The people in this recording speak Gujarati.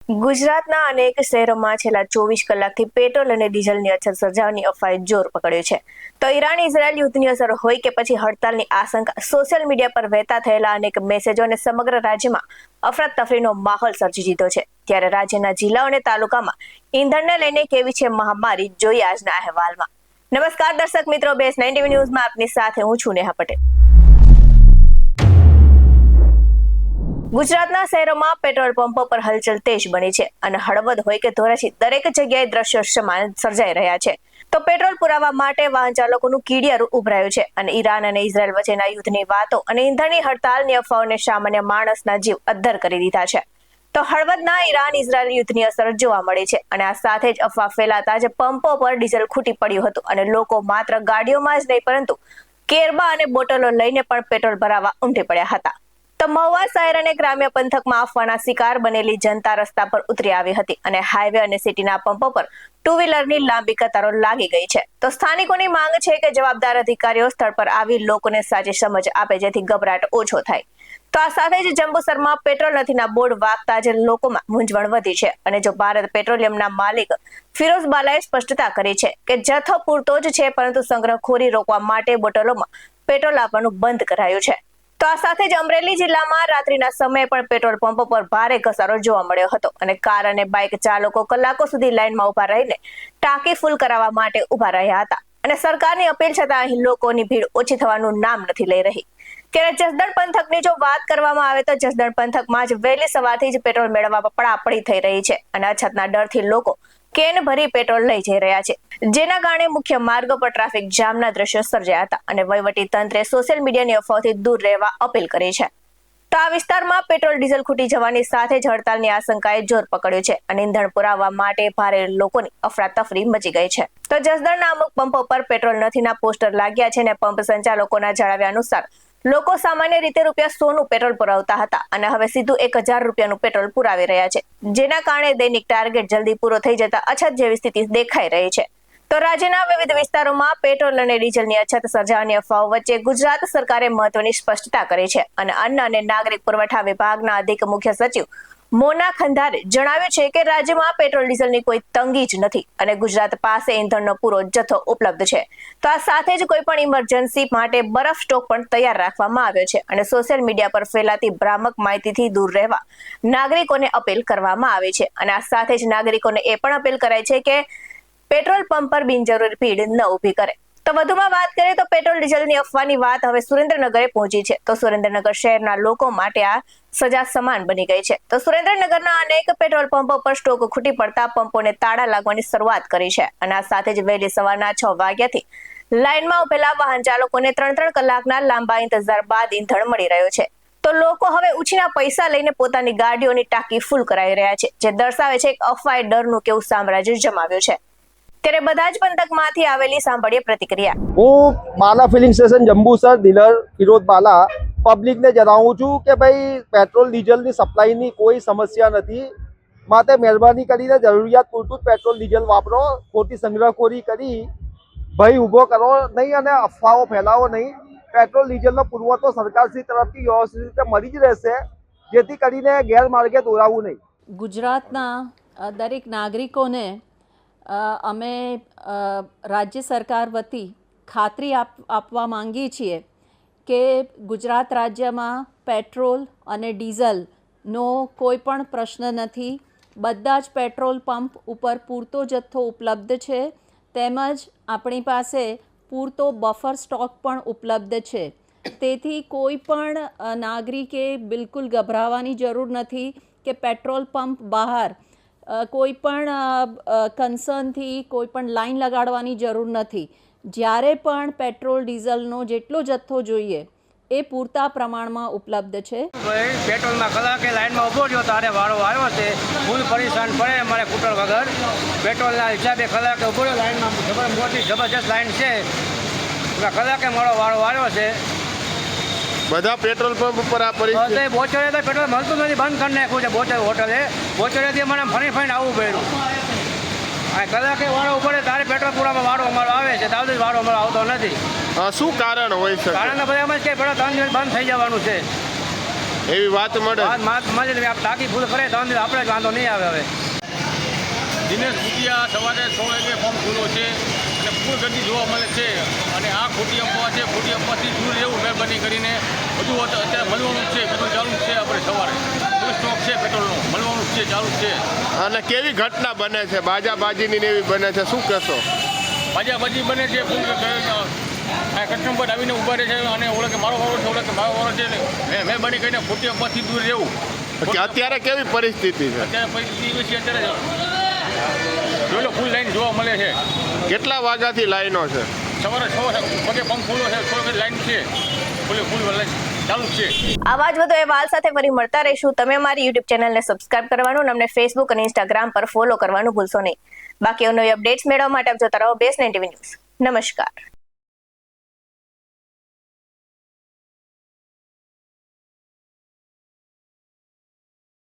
ગુજરાતના અનેક શહેરોમાં છેલ્લા 24 કલાકથી પેટ્રોલ અને ડીઝલની અછત સર્જાવાની અફવાએ જોર પકડ્યું છે. તો ઈરાન ઇઝરાયલ યુદ્ધની અસર હોય કે પછી હડતાલની આશંકા, સોશિયલ મીડિયા પર વહેતા થયેલા અનેક મેસેજો અને સમગ્ર રાજ્યમાં અફરાતફરીનો માહોલ સર્જી દીધો છે. ત્યારે રાજ્યના જિલ્લાઓ અને તાલુકામાં ઈંધણને લઈને કેવી છે મહામારી, જોઈએ આજના અહેવાલમાં. નમસ્કાર દર્શક મિત્રો, બેસ 90 ન્યૂઝમાં આપની સાથે હું છું નેહા પટેલ. ગુજરાતના શહેરોમાં પેટ્રોલ પંપો પર હલચલ તેજ બની છે અને હળવદ હોય કે ધોરાજી દરેક જગ્યાએ દ્રશ્યો સમાન સર્જાઈ રહ્યા છે. તો પેટ્રોલ પુરાવા માટે વાહન ચાલકોનું કીડિયારું ઉભરાયું છે અને ઈરાન અને ઇઝરાયલ વચ્ચેના યુદ્ધની વાતો અને ઈંધણની હડતાલની અફવાઓને સામાન્ય માણસના જીવ અદ્ધર કરી દીધા છે. તો હળવદના ઈરાન ઇઝરાયલ યુદ્ધની અસર જોવા મળી છે અને આ સાથે જ અફવા ફેલાતા જ પંપો પર ડીઝલ ખૂટી પડ્યું હતું અને લોકો માત્ર ગાડીઓમાં જ નહીં પરંતુ કેરબા અને બોટલો લઈને પણ પેટ્રોલ ભરાવા ઉમટી પડ્યા હતા. તો મહુવા શહેર અને ગ્રામ્ય પંથકમાં અફવાના શિકાર બનેલી જનતા રસ્તા પર ઉતરી આવી હતી અને હાઈવે અને સિટીના પંપો પર ટુ વ્હીલરની લાંબી કતારો લાગી ગઈ છે. તો સ્થાનિકોની માંગ છે કે જવાબદાર અધિકારીઓ સ્થળ પર આવી લોકોને સાચી સમજ આપે જેથી ગભરાટ ઓછો થાય. તો આ સાથે જ જંબુસરમાં પેટ્રોલ નથીના બોર્ડ વાગતા જ લોકોમાં મૂંઝવણ વધી છે અને જો ભારત પેટ્રોલિયમના માલિક ફિરોઝ બાલાએ સ્પષ્ટતા કરી છે કે જથ્થો પૂરતો જ છે પરંતુ સંગ્રહખોરી રોકવા માટે બોટલોમાં પેટ્રોલ આપવાનું બંધ કરાયું છે. તો આ સાથે જ અમરેલી જિલ્લામાં રાત્રિના સમયે પણ પેટ્રોલ પંપો પર ભારે ઘસારો જોવા મળ્યો હતો અને કાર અને બાઇક ચાલકો કલાકો સુધી લાઇનમાં ઉભા રહીને ટાંકી ફૂલ કરાવવા માટે ઉભા રહ્યા હતા અને સરકારની અપીલ છતાં અહીં લોકોની ભીડ ઓછી થવાનું નામ નથી લઈ રહી. ત્યારે જસદણ પંથકની જો વાત કરવામાં આવે તો જસદણ પંથકમાં જ વહેલી સવારથી જ પેટ્રોલ મેળવવા પડાપડી થઈ રહી છે અને અછતના ડરથી લોકો કેન ભરી પેટ્રોલ લઈ જઈ રહ્યા છે, જેના કારણે મુખ્ય માર્ગો પર ટ્રાફિક જામના દ્રશ્યો સર્જાયા હતા અને વહીવટી તંત્રે સોશિયલ મીડિયાની અફવાઓથી દૂર રહેવા અપીલ કરી છે. તો આ વિસ્તારમાં પેટ્રોલ ડીઝલ ખૂટી જવાની સાથે જ હડતાલની આશંકાએ જોર પકડ્યું છે અને ઈંધણ પુરાવવા માટે ભારે લોકોની અફરાતફરી મચી ગઈ છે. તો જસદણના અમુક પંપો પર પેટ્રોલ નથીના પોસ્ટર લાગ્યા છે અને પંપ સંચાલકોના જણાવ્યા અનુસાર લોકો સામાન્ય રીતે ₹100 નું પેટ્રોલ પુરાવતા હતા અને હવે સીધું 1000 રૂપિયાનું પેટ્રોલ પુરાવી રહ્યા છે, જેના કારણે દૈનિક ટાર્ગેટ જલ્દી પૂરો થઈ જતા અછત જેવી સ્થિતિ દેખાઈ રહી છે. તો રાજ્યના વિવિધ વિસ્તારોમાં પેટ્રોલ અને ડીઝલની અછત સર્જાવાની અફવાઓ વચ્ચે ગુજરાત સરકારે મહત્વની સ્પષ્ટતા કરી છે અને અન્ન અને નાગરિક પુરવઠા વિભાગના અધિક મુખ્ય સચિવ મોના ખંધારે જણાવ્યું છે કે રાજ્યમાં પેટ્રોલ ડીઝલની કોઈ તંગી જ નથી અને ગુજરાત પાસે ઈંધણનો પૂરો જથ્થો ઉપલબ્ધ છે. તો આ સાથે જ કોઈ પણ ઇમરજન્સી માટે બરફ સ્ટોક પણ તૈયાર રાખવામાં આવ્યો છે અને સોશિયલ મીડિયા પર ફેલાતી ભ્રામક માહિતીથી દૂર રહેવા નાગરિકોને અપીલ કરવામાં આવી છે અને આ સાથે જ નાગરિકોને એ પણ અપીલ કરાઈ છે કે પેટ્રોલ પંપ પર બિનજરૂરી ભીડ ન ઊભી કરે. તો વધુમાં વાત કરીએ તો પેટ્રોલ ડીઝલની અફવાની વાત હવે સુરેન્દ્રનગરે પહોંચી છે. તો સુરેન્દ્રનગર શહેરના લોકો માટે આ સજા સમાન બની ગઈ છે. તો સુરેન્દ્રનગરના અનેક પેટ્રોલ પંપો પર સ્ટોક ખૂટી પડતા પંપોને તાળા લાગવાની શરૂઆત કરી છે અને આ સાથે જ વહેલી સવારના 6 વાગ્યાથી લાઇનમાં ઉભેલા વાહન ચાલકોને 3 કલાકના લાંબા ઇંતજાર બાદ ઈંધણ મળી રહ્યું છે. તો લોકો હવે ઉછીના પૈસા લઈને પોતાની ગાડીઓની ટાંકી ફૂલ કરાવી રહ્યા છે, જે દર્શાવે છે કે અફવાએ ડરનું કેવું સામ્રાજ્ય જમાવ્યું છે. ત્યારે બધા જ પંથકમાંથી આવેલી સાંભળીએ પ્રતિક્રિયા. હું Bala filling station Jambusar dealer Firoz Bala પબ્લિકને જણાવું છું કે ભાઈ પેટ્રોલ ડીઝલની સપ્લાયની કોઈ સમસ્યા નથી. માટે મહેરબાની કરીને જરૂરિયાત પૂરતું જ પેટ્રોલ ડીઝલ વાપરો. ખોટી સંગ્રહખોરી કરી ભય ઊભો કરો નહીં અને અફવાઓ ફેલાવો નહીં. પેટ્રોલ ડીઝલનો પુરવઠો સરકારશ્રી તરફથી વ્યવસ્થિત રીતે મળી જ રહેશે, જેથી કરીને ગેરમાર્ગે દોરાવવું નહીં. ગુજરાતના દરેક નાગરિકોને અમે રાજ્ય સરકાર વતી ખાતરી આપવા માંગીએ છીએ કે ગુજરાત રાજ્યમાં પેટ્રોલ અને ડીઝલનો કોઈ પણ પ્રશ્ન નથી. બધા જ પેટ્રોલ પંપ ઉપર પૂરતો જથ્થો ઉપલબ્ધ છે, તેમજ આપણી પાસે પૂરતો બફર સ્ટોક પણ ઉપલબ્ધ છે. તેથી કોઈ પણ નાગરિકે બિલકુલ ગભરાવાની જરૂર નથી કે પેટ્રોલ પંપ બહાર કોઈ પણ કન્સર્નથી કોઈ પણ લાઈન લગાડવાની જરૂર નથી. જ્યારે પણ પેટ્રોલ ડીઝલનો જેટલો જથ્થો જોઈએ એ પૂરતા પ્રમાણમાં ઉપલબ્ધ છે. પેટ્રોલમાં કલાકે લાઈનમાં ઊભો રહ્યો ત્યારે વાળો આવ્યો છે. ફૂલ પરેશાન પડે અમારે કૂટર વગર. પેટ્રોલના હિસાબે કલાકે ઊભો રહ્યો લાઈનમાં, મોટી જબરજસ્ત લાઈન છે. કલાકે મારો વાળો આવ્યો છે. બધા પેટ્રોલ પંપ ઉપર આ પરિસ્થિતિ. બોચરે તો પેટ્રોલ મળતું નથી, બંધ કરી નાખ્યું છે. બોચર હોટલે બોચરેથી મને ફરીને આવવું પડ્યું. કલાકે વાળો ઉપડે તારે પેટ્રોલ પૂરામાં વાળો અમારો આવે છે, દાઉદ વાળો અમારો આવતો નથી. શું કારણ હોય છે? કારણ બધા એમ જ કે પેટ્રોલ 3 દિવસ બંધ થઈ જવાનું છે. એવી વાત મળે મજે ટાંકી ફૂલ કરે તો આપણે જ વાંધો નહીં આવે હવે. દિનેશ કુટિયા સવારે 6 વાગે ફોર્મ ખુલ્લો છે અને ફૂલ ગતિ જોવા મળે છે અને આ ખોટી અફવા છે. ખોટી અફવાથી દૂર રહેવું મહેરબાની કરીને. બધું અત્યારે મળવાનું જ છે, પેટ્રોલ ચાલુ જ છે. આપણે સવારે ફૂલ સ્ટોક છે પેટ્રોલનો, મળવાનું જ છે, ચાલુ જ છે. અને કેવી ઘટના બને છે, બાજાબાજીની ને એવી બને છે, શું કહેશો? બાજાબાજી બને છે. ફૂલ કસ્ટમ પર આવીને ઊભા રહે છે અને ઓળખે મારો વારો છે, ઓળખે મારો વારો છે. મહેરબાની કરીને ખોટી અફવાથી દૂર રહેવું. અત્યારે કેવી પરિસ્થિતિ છે? અત્યારે પરિસ્થિતિ એવી છે, અત્યારે જોઈ લો ફૂલ લાઈન જોવા મળે છે. કેટલા વાગ્યાથી લાઈનો છે? સવારે 6 વાગે પંપ ખુલ્લો છે, 6 વાગે લાઈન છે, ફૂલ લાઈન ચાલુ જ છે. આવા જ વધુ અહેવાલ સાથે ફરી મળતા રહીશું. તમે અમારી યુટ્યુબ ચેનલને સબસ્ક્રાઇબ કરવાનું અને અમને ફેસબુક અને ઇન્સ્ટાગ્રામ પર ફોલો કરવાનું ભૂલશો નહીં. બાકી નવી અપડેટ્સ મેળવવા માટે આપ જોતા રહો BS9 TV ન્યૂઝ. નમસ્કાર.